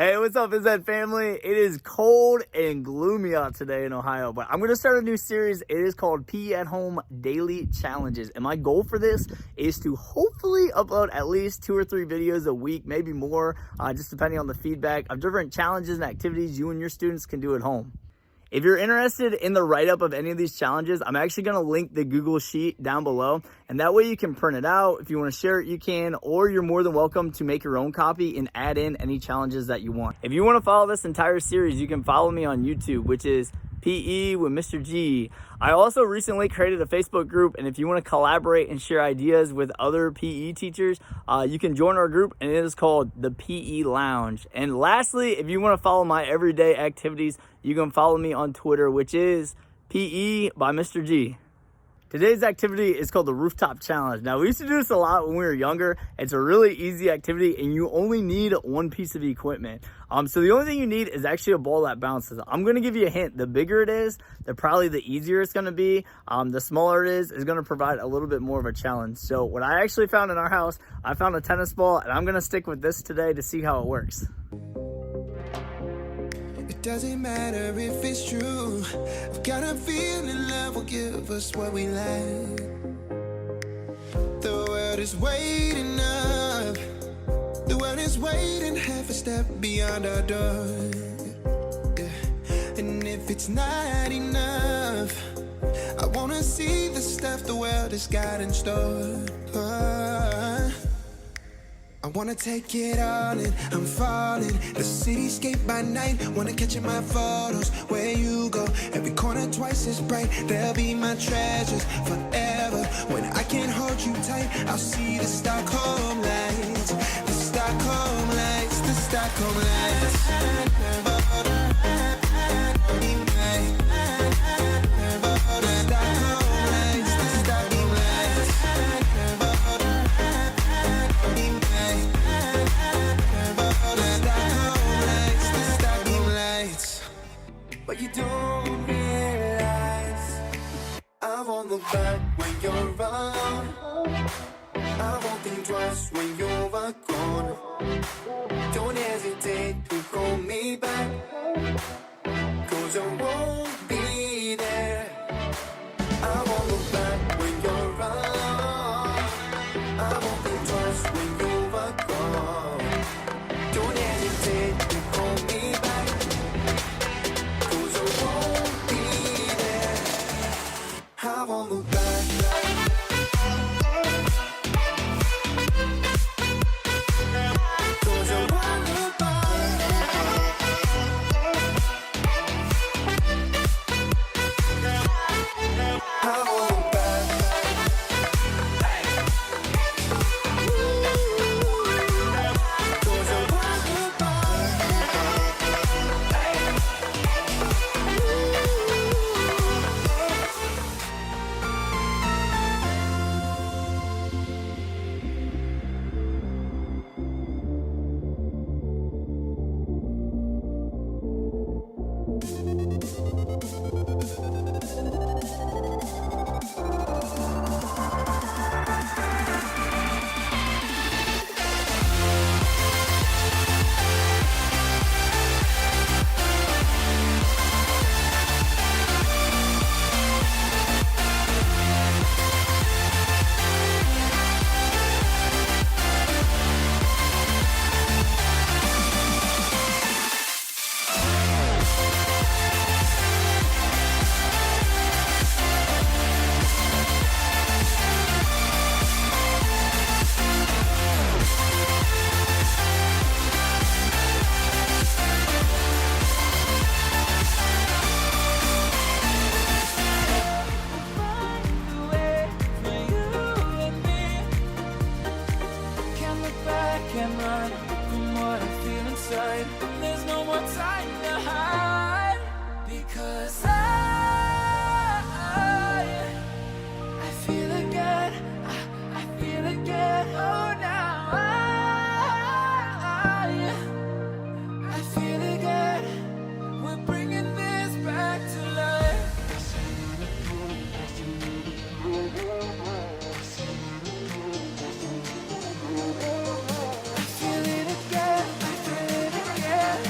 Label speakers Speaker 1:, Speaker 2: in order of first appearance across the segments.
Speaker 1: Hey, what's up, physed family? It is cold and gloomy out today in Ohio, but I'm going to start a new series. It is called PE at Home Daily Challenges. And my goal for this is to hopefully upload at least 2 or 3 videos a week, maybe more, just depending on the feedback of different challenges and activities you and your students can do at home. If you're interested in the write-up of any of these challenges, I'm actually going to link the Google Sheet down below, and that way you can print it out. If you want to share it, you can, or you're more than welcome to make your own copy and add in any challenges that you want. If you want to follow this entire series, you can follow me on YouTube, which is PE with Mr. G. I also recently created a Facebook group, and if you want to collaborate and share ideas with other PE teachers, you can join our group, and it is called the PE Lounge. And lastly, if you want to follow my everyday activities, you can follow me on Twitter, which is PE by Mr. G. Today's activity is called the Rooftop Challenge. Now, we used to do this a lot when we were younger. It's a really easy activity, and you only need one piece of equipment. So the only thing you need is actually a ball that bounces. I'm going to give you a hint. The bigger it is, probably the easier it's going to be. The smaller it is going to provide a little bit more of a challenge. So what I actually found in our house, I found a tennis ball, and I'm going to stick with this today to see how it works.
Speaker 2: Doesn't matter if it's true. I've got a feeling love will give us what we lack. The world is waiting up. The world is waiting half a step beyond our door. Yeah. And if it's not enough, I wanna see the stuff the world has got in store. I wanna take it all in, I'm falling. The cityscape by night, wanna catch in my photos. Where you go, every corner twice as bright. They'll be my treasures forever. When I can't hold you tight, I'll see the Stockholm lights. The Stockholm lights, the Stockholm lights. But you don't realize I won't look back when you're around. I won't think twice when you're gone. Don't hesitate to call me back, 'cause I won't be there. I won't look back when you're around. I won't think twice when you're gone. Don't hesitate to call me back. I won't look back. There's no more time to hide, because I feel again, I feel again. Oh, now I feel again. We're bringing this back to life. I feel it again, I feel it again.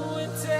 Speaker 2: and